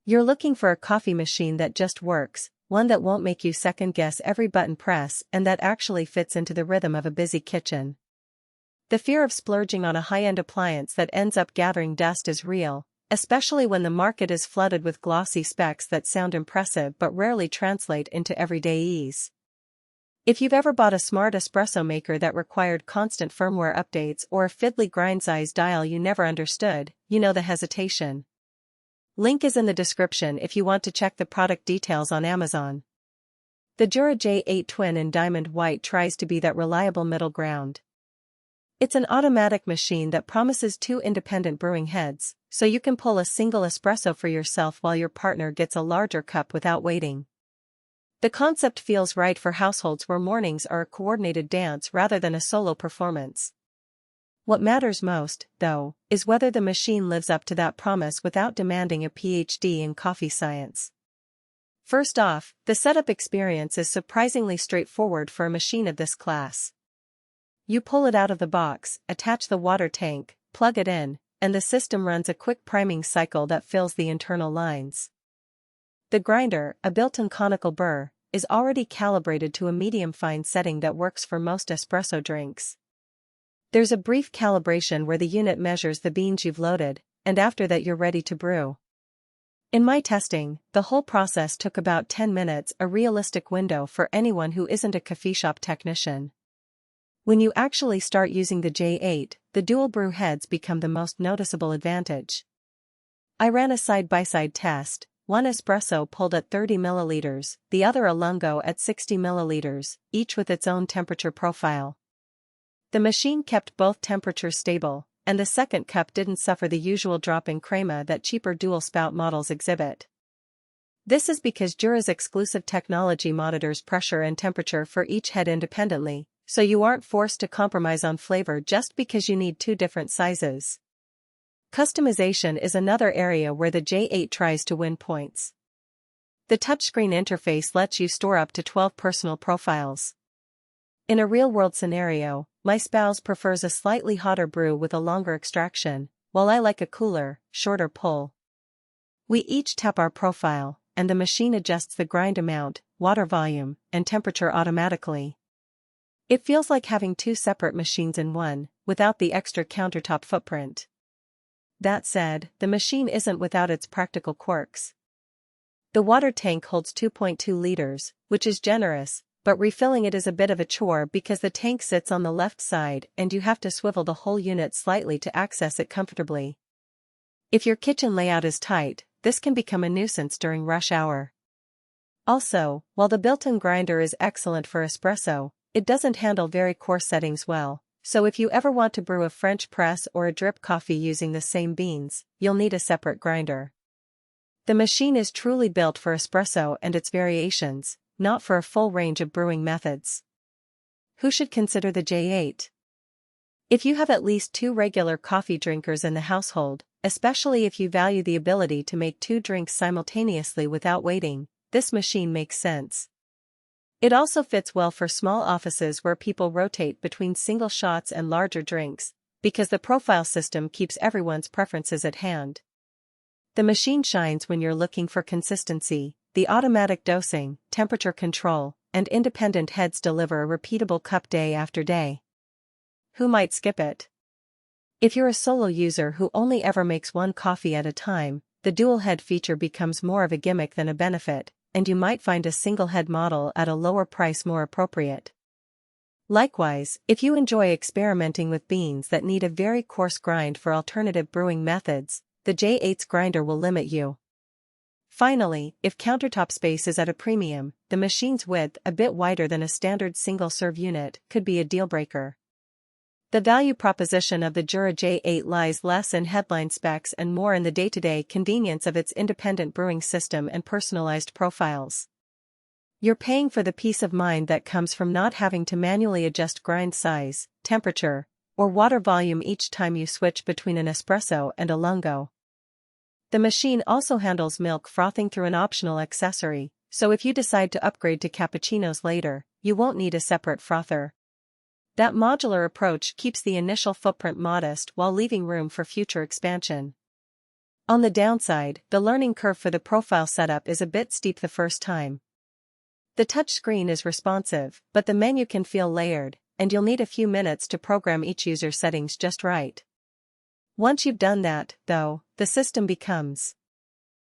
You're looking for a coffee machine that just works, one that won't make you second-guess every button press and that actually fits into the rhythm of a busy kitchen. The fear of splurging on a high-end appliance that ends up gathering dust is real, especially when the market is flooded with glossy specs that sound impressive but rarely translate into everyday ease. If you've ever bought a smart espresso maker that required constant firmware updates or a fiddly grind size dial you never understood, you know the hesitation. Link is in the description if you want to check the product details on Amazon. The Jura J8 Twin in diamond white tries to be that reliable middle ground. It's an automatic machine that promises 2 independent brewing heads, so you can pull a single espresso for yourself while your partner gets a larger cup without waiting. The concept feels right for households where mornings are a coordinated dance rather than a solo performance. What matters most, though, is whether the machine lives up to that promise without demanding a PhD in coffee science. First off, the setup experience is surprisingly straightforward for a machine of this class. You pull it out of the box, attach the water tank, plug it in, and the system runs a quick priming cycle that fills the internal lines. The grinder, a built-in conical burr, is already calibrated to a medium-fine setting that works for most espresso drinks. There's a brief calibration where the unit measures the beans you've loaded, and after that you're ready to brew. In my testing, the whole process took about 10 minutes, a realistic window for anyone who isn't a coffee shop technician. When you actually start using the J8, the dual brew heads become the most noticeable advantage. I ran a side-by-side test. One espresso pulled at 30 milliliters, the other a lungo at 60 milliliters, each with its own temperature profile. The machine kept both temperatures stable, and the second cup didn't suffer the usual drop in crema that cheaper dual-spout models exhibit. This is because Jura's exclusive technology monitors pressure and temperature for each head independently, so you aren't forced to compromise on flavor just because you need 2 different sizes. Customization is another area where the J8 tries to win points. The touchscreen interface lets you store up to 12 personal profiles. In a real-world scenario, my spouse prefers a slightly hotter brew with a longer extraction, while I like a cooler, shorter pull. We each tap our profile, and the machine adjusts the grind amount, water volume, and temperature automatically. It feels like having 2 separate machines in one, without the extra countertop footprint. That said, the machine isn't without its practical quirks. The water tank holds 2.2 liters, which is generous, but refilling it is a bit of a chore because the tank sits on the left side and you have to swivel the whole unit slightly to access it comfortably. If your kitchen layout is tight, this can become a nuisance during rush hour. Also, while the built-in grinder is excellent for espresso, it doesn't handle very coarse settings well. So if you ever want to brew a French press or a drip coffee using the same beans, you'll need a separate grinder. The machine is truly built for espresso and its variations, not for a full range of brewing methods. Who should consider the J8? If you have at least 2 regular coffee drinkers in the household, especially if you value the ability to make 2 drinks simultaneously without waiting, this machine makes sense. It also fits well for small offices where people rotate between single shots and larger drinks, because the profile system keeps everyone's preferences at hand. The machine shines when you're looking for consistency. The automatic dosing, temperature control, and independent heads deliver a repeatable cup day after day. Who might skip it? If you're a solo user who only ever makes 1 coffee at a time, the dual head feature becomes more of a gimmick than a benefit, and you might find a single-head model at a lower price more appropriate. Likewise, if you enjoy experimenting with beans that need a very coarse grind for alternative brewing methods, the J8's grinder will limit you. Finally, if countertop space is at a premium, the machine's width, a bit wider than a standard single-serve unit, could be a deal-breaker. The value proposition of the Jura J8 lies less in headline specs and more in the day-to-day convenience of its independent brewing system and personalized profiles. You're paying for the peace of mind that comes from not having to manually adjust grind size, temperature, or water volume each time you switch between an espresso and a lungo. The machine also handles milk frothing through an optional accessory, so if you decide to upgrade to cappuccinos later, you won't need a separate frother. That modular approach keeps the initial footprint modest while leaving room for future expansion. On the downside, the learning curve for the profile setup is a bit steep the first time. The touchscreen is responsive, but the menu can feel layered, and you'll need a few minutes to program each user's settings just right. Once you've done that, though, the system becomes